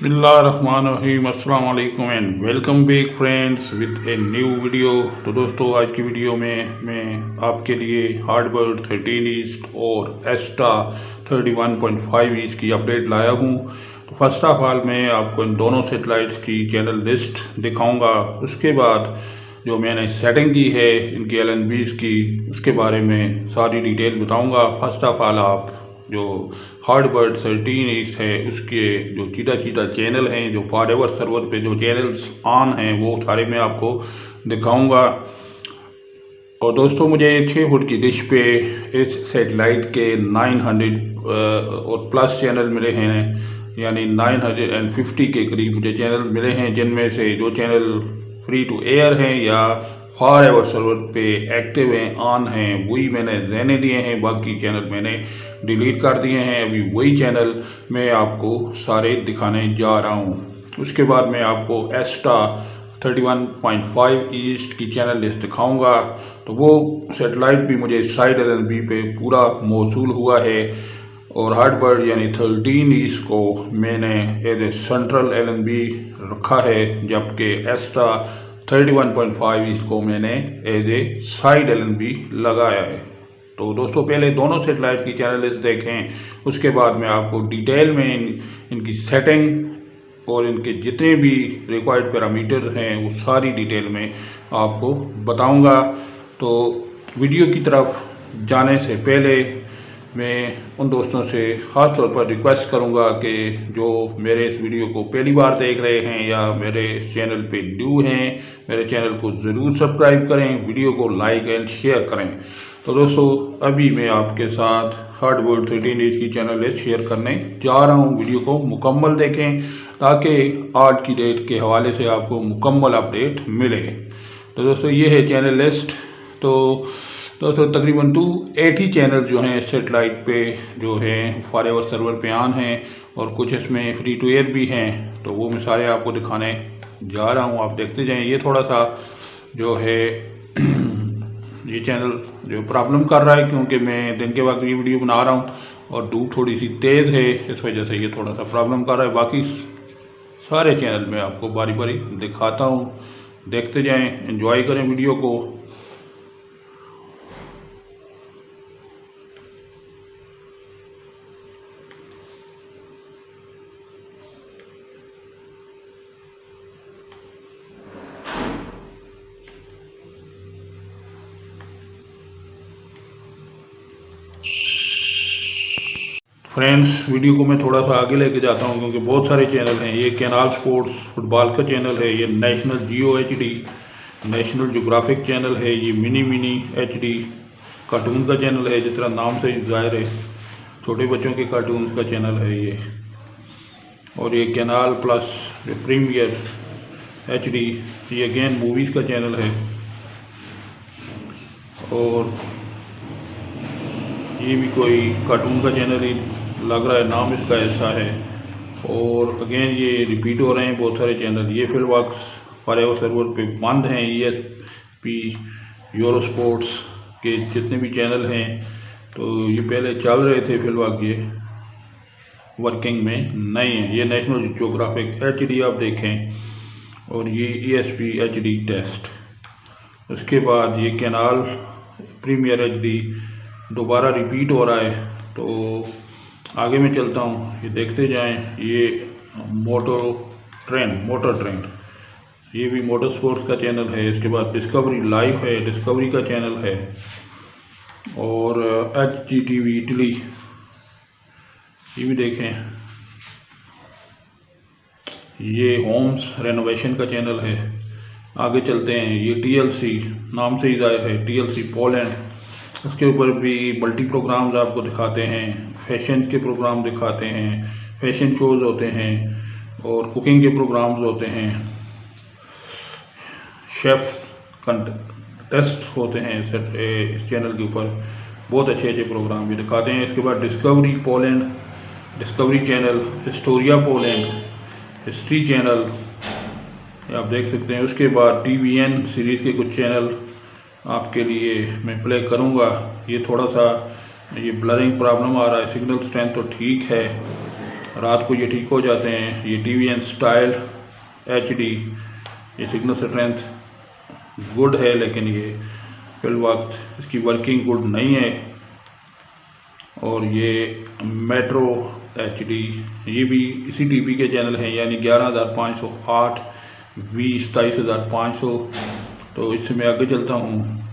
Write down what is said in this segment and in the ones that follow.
बिस्मिल्लाहिर्रहमानिर्रहीम अस्सलाम वालेकुम and welcome back friends with a new video. तो दोस्तों, आज की वीडियो में मैं आपके लिए हार्डबर्ड 13 ईस्ट और एस्टा 31.5 ईस्ट की अपडेट लाया हूँ। तो फर्स्ट ऑफ ऑल मैं आपको इन दोनों सेटेलाइट्स की चैनल लिस्ट दिखाऊंगा। उसके बाद जो मैंने सेटिंग की है इनकी LNBs की, उसके बारे में सारी डिटेल बताऊंगा। फर्स्ट ऑफ ऑल आप जो हार्डबर्ड 13 ईस्ट है उसके जो चीटा चैनल हैं, जो फॉरएवर सर्वर पे जो चैनल्स ऑन हैं, वो सारे मैं आपको दिखाऊंगा। और दोस्तों, मुझे 6 फुट की डिश पे इस सेटेलाइट के 900 और प्लस चैनल मिले हैं, यानी 950 के करीब मुझे चैनल मिले हैं, जिनमें से जो चैनल फ्री टू एयर हैं या फॉरएवर सर्वर पे एक्टिव हैं, ऑन हैं, वही मैंने रहने दिए हैं। बाकी चैनल मैंने डिलीट कर दिए हैं। अभी वही चैनल मैं आपको सारे दिखाने जा रहा हूँ। उसके बाद मैं आपको एस्टा 31.5 ईस्ट की चैनल लिस्ट दिखाऊंगा। तो वो सेटेलाइट भी मुझे साइड LNB पे पूरा मौसूल हुआ है, और हार्डबर्ड यानी 13 ईस्ट को मैंने एज ए सेंट्रल LNB रखा है, जबकि एस्टा 31.5 ईस्ट को मैंने एज ए साइड LNB लगाया है। तो दोस्तों, पहले दोनों सेटेलाइट की चैनल लिस्ट देखें, उसके बाद मैं आपको डिटेल में इनकी सेटिंग और इनके जितने भी रिक्वायर्ड पैरामीटर हैं वो सारी डिटेल में आपको बताऊंगा। तो वीडियो की तरफ जाने से पहले मैं उन दोस्तों से ख़ास तौर पर रिक्वेस्ट करूंगा कि जो मेरे इस वीडियो को पहली बार देख रहे हैं या मेरे इस चैनल पे न्यू हैं, मेरे चैनल को ज़रूर सब्सक्राइब करें, वीडियो को लाइक एंड शेयर करें। तो दोस्तों, अभी मैं आपके साथ हार्डबर्ड 13 ईस्ट की चैनल लिस्ट शेयर करने जा रहा हूँ। वीडियो को मुकम्मल देखें ताकि आज की डेट के हवाले से आपको मुकम्मल अपडेट मिले। तो दोस्तों, ये है चैनल लिस्ट। तो दोस्तों, तकरीबन 280 चैनल जो हैं सेटेलाइट पे जो हैं फॉरएवर सर्वर पे ऑन हैं, और कुछ इसमें फ्री टू एयर भी हैं। तो वो मैं सारे आपको दिखाने जा रहा हूँ, आप देखते जाएं। ये थोड़ा सा जो है ये चैनल जो प्रॉब्लम कर रहा है, क्योंकि मैं दिन के वक्त ये वीडियो बना रहा हूँ और धूप थोड़ी सी तेज़ है, इस वजह से ये थोड़ा सा प्रॉब्लम कर रहा है। बाकी सारे चैनल मैं आपको बारी बारी दिखाता हूँ, देखते जाएँ, एंजॉय करें वीडियो को। फ्रेंड्स, वीडियो को मैं थोड़ा सा आगे लेके जाता हूँ, क्योंकि बहुत सारे चैनल हैं। ये कैनाल स्पोर्ट्स फुटबॉल का चैनल है, ये नेशनल जियो HD नेशनल जोग्राफिक चैनल है, ये मिनी HD कार्टून का चैनल है, जिस तरह नाम से जाहिर है छोटे बच्चों के कार्टून्स का चैनल है ये। और ये कैनाल प्लस प्रीमियर HD, ये अगेन मूवीज़ का चैनल है। और ये भी कोई कार्टून का चैनल ही लग रहा है, नाम इसका ऐसा है। और अगेन ये रिपीट हो रहे हैं बहुत सारे चैनल। ये फिलवर्क्स फॉरएवर सर्वर पे बंद हैं। ESP यूरो स्पोर्ट्स के जितने भी चैनल हैं, तो ये पहले चल रहे थे, फिलवर्क ये वर्किंग में नहीं है। ये नेशनल जोग्राफिक HD आप देखें, और ये ESP HD टेस्ट। उसके बाद ये कैनाल प्रीमियर HD दोबारा रिपीट हो रहा है। तो आगे मैं चलता हूँ, ये देखते जाएं। ये मोटर ट्रेंड, ये भी मोटर स्पोर्ट्स का चैनल है। इसके बाद डिस्कवरी लाइव है, डिस्कवरी का चैनल है। और HGTV इटली, ये भी देखें। ये होम्स रेनोवेशन का चैनल है। आगे चलते हैं, ये TLC नाम से ही जाहिर है, TLC पोलैंड। उसके ऊपर भी मल्टी प्रोग्राम्स आपको दिखाते हैं, फैशन के प्रोग्राम दिखाते हैं, फैशन शोज़ होते हैं, और कुकिंग के प्रोग्राम्स होते हैं, शेफ कंटेस्ट होते हैं। इस चैनल के ऊपर बहुत अच्छे प्रोग्राम भी दिखाते हैं। इसके बाद discovery Poland, discovery channel, Historia Poland, history channel, आप देख सकते हैं। उसके बाद TVN सीरीज़ के कुछ चैनल आपके लिए मैं प्ले करूंगा। ये थोड़ा सा ये ब्लरिंग प्रॉब्लम आ रहा है, सिग्नल स्ट्रेंथ तो ठीक है, रात को ये ठीक हो जाते हैं। ये TVN स्टाइल HD, ये सिग्नल स्ट्रेंथ गुड है, लेकिन ये फिल वक्त इसकी वर्किंग गुड नहीं है। और ये मेट्रो HD, ये भी इसी टीवी के चैनल हैं, यानी 11,508 20 27,500। तो इससे मैं आगे चलता हूँ।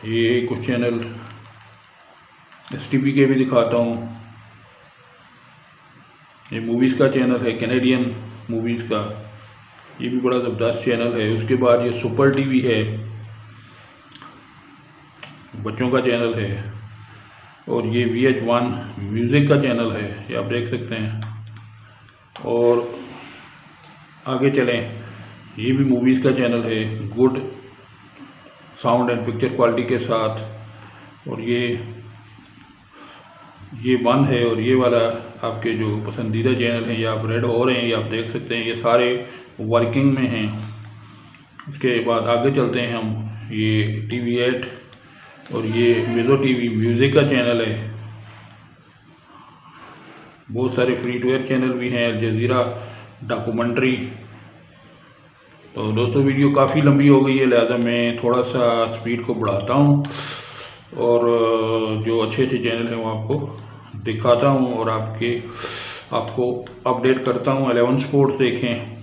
ये कुछ चैनल STP के भी दिखाता हूँ। ये मूवीज़ का चैनल है, कैनेडियन मूवीज़ का, ये भी बड़ा ज़बरदस्त चैनल है। उसके बाद ये सुपर TV है, बच्चों का चैनल है। और ये VH1 म्यूज़िक का चैनल है, ये आप देख सकते हैं। और आगे चलें, ये भी मूवीज़ का चैनल है, good sound and picture quality के साथ। और ये बंद है। और ये वाला आपके जो पसंदीदा चैनल हैं, ये आप रेड हो रहे हैं, ये आप देख सकते हैं, ये सारे वर्किंग में हैं। उसके बाद आगे चलते हैं हम। ये TV8 और ये मिज़ो TV म्यूज़िक का चैनल है। बहुत सारे फ्री टू एयर चैनल भी हैं, अल जज़ीरा डॉक्यूमेंट्री। तो दोस्तों वीडियो काफ़ी लंबी हो गई है, लिहाजा मैं थोड़ा सा स्पीड को बढ़ाता हूँ और जो अच्छे अच्छे चैनल हैं वो आपको दिखाता हूँ और आपको अपडेट करता हूँ। 11 स्पोर्ट्स देखें,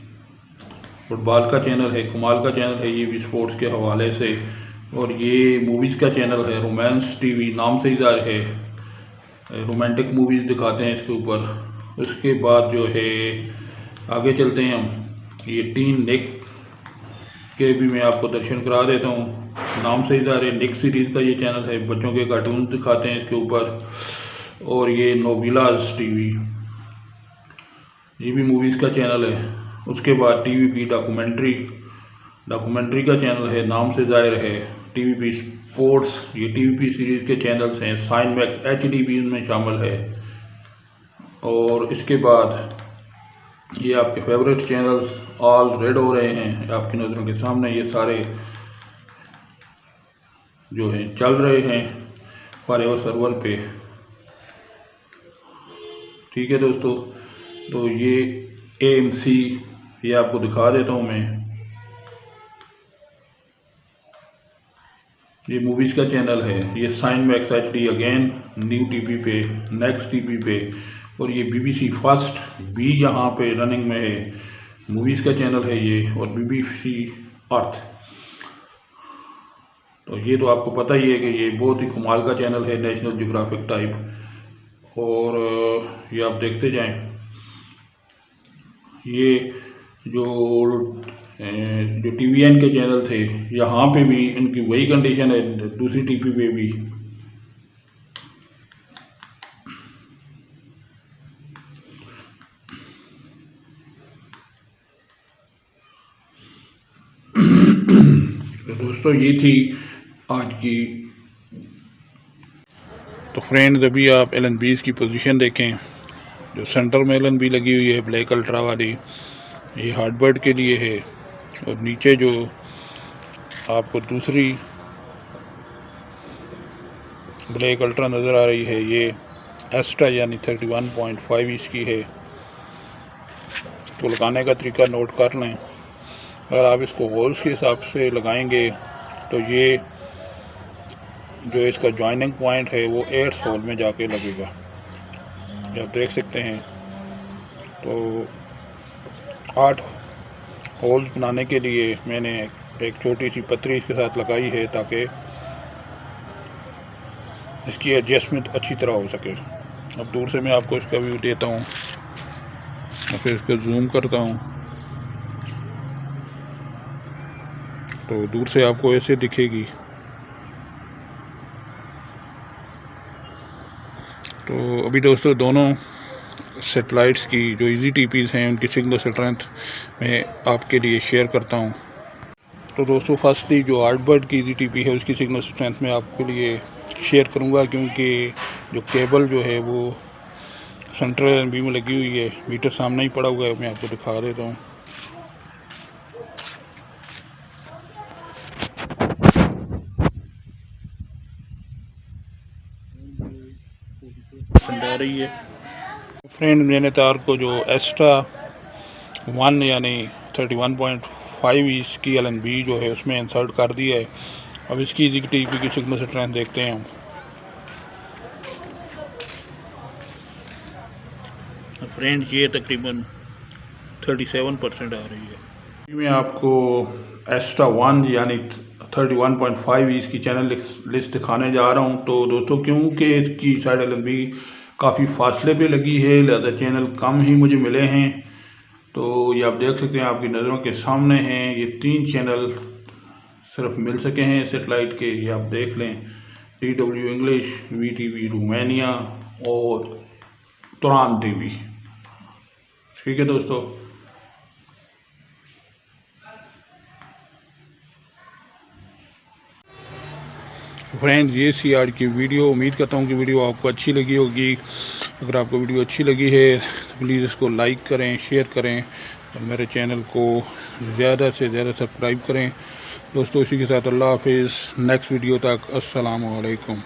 फुटबॉल का चैनल है, कमाल का चैनल है, ये भी स्पोर्ट्स के हवाले से। और ये मूवीज़ का चैनल है, रोमांस TV नाम से ही ज़ाहिर है, रोमांटिक मूवीज़ दिखाते हैं इसके ऊपर। उसके बाद जो है आगे चलते हैं हम। ये टीन निक के भी मैं आपको दर्शन करा देता हूँ, नाम से ही ज़ाहिर है, निक सीरीज़ का ये चैनल है, बच्चों के कार्टून दिखाते हैं इसके ऊपर। और ये नोबिलाज TV, ये भी मूवीज़ का चैनल है। उसके बाद TVP डॉक्यूमेंट्री का चैनल है, नाम से ज़ाहिर है। TVP स्पोर्ट्स, ये TVP सीरीज़ के चैनल्स हैं। साइनमैक्स HD भी इनमें शामिल है। और इसके बाद ये आपके फेवरेट चैनल्स ऑल रेड हो रहे हैं आपकी नज़रों के सामने, ये सारे जो हैं चल रहे हैं फॉरएवर सर्वर पे। ठीक है दोस्तों, तो ये AMC, ये आपको दिखा देता हूँ मैं। ये मूवीज़ का चैनल है, ये साइनमैक्स HD अगेन न्यू TV पे, नेक्स्ट TV पे। और ये BBC फर्स्ट भी यहाँ पे रनिंग में है, मूवीज़ का चैनल है ये। और BBC अर्थ, तो ये तो आपको पता ही है कि ये बहुत ही कमाल का चैनल है, नेशनल ज्योग्राफिक टाइप। और ये आप देखते जाएं। ये जो TVN के चैनल थे, यहाँ पे भी इनकी वही कंडीशन है, दूसरी TV पे भी। तो दोस्तों ये थी आज की। तो फ्रेंड्स, अभी आप LNBs की पोजीशन देखें, जो सेंटर में LNB लगी हुई है ब्लैक अल्ट्रा वाली, ये हार्डबर्ड के लिए है। और नीचे जो आपको दूसरी ब्लैक अल्ट्रा नज़र आ रही है, ये एस्टा यानी 31.5 इंच की है। तो लगाने का तरीका नोट कर लें। अगर आप इसको होल्स के हिसाब से लगाएंगे तो ये जो इसका जॉइनिंग पॉइंट है वो 8 होल में जाके लगेगा, आप देख सकते हैं। तो 8 होल्स बनाने के लिए मैंने एक छोटी सी पतरी इसके साथ लगाई है, ताकि इसकी एडजस्टमेंट अच्छी तरह हो सके। अब दूर से मैं आपको इसका व्यू देता हूँ और फिर इसको जूम करता हूँ। तो दूर से आपको ऐसे दिखेगी। तो अभी दोस्तों दोनों सेटेलाइट्स की जो इजी टीपीज़ हैं उनकी सिग्नल स्ट्रेंथ मैं आपके लिए शेयर करता हूं। तो दोस्तों फर्स्टली जो हार्डबर्ड की इजी टीपी है उसकी सिग्नल स्ट्रेंथ मैं आपके लिए शेयर करूंगा, क्योंकि जो केबल जो है वो सेंट्रल LNB में लगी हुई है। मीटर सामने ही पड़ा हुआ है, मैं आपको दिखा देता हूँ। पसंद आ रही है। फ्रेंड मैंने तार को जो एक्स्ट्रा 1 यानी 31.5 इसकी LNB जो है उसमें इंसर्ट कर दिया है। अब इसकी टीपी की सिग्नल स्ट्रेंथ देखते हैं हम। फ्रेंड्स ये तकरीबन 37% आ रही है। मैं आपको एक्स्ट्रा 1 यानी 31.5 इसकी चैनल लिस्ट दिखाने जा रहा हूं। तो दोस्तों क्योंकि इसकी साइड LNB काफ़ी फासले पे लगी है, लिहाजा चैनल कम ही मुझे मिले हैं। तो ये आप देख सकते हैं, आपकी नज़रों के सामने हैं। ये 3 चैनल सिर्फ मिल सके हैं सेटेलाइट के, ये आप देख लें। DW इंग्लिश, VTV रोमानिया और तुरान TV। ठीक है दोस्तों, फ्रेंड्स ये सी आज की वीडियो, उम्मीद करता हूँ कि वीडियो आपको अच्छी लगी होगी। अगर आपको वीडियो अच्छी लगी है तो प्लीज़ इसको लाइक करें, शेयर करें और मेरे चैनल को ज़्यादा से ज़्यादा सब्सक्राइब करें। दोस्तों इसी के साथ अल्लाह हाफिज़। नेक्स्ट वीडियो तक अस्सलाम वालेकुम।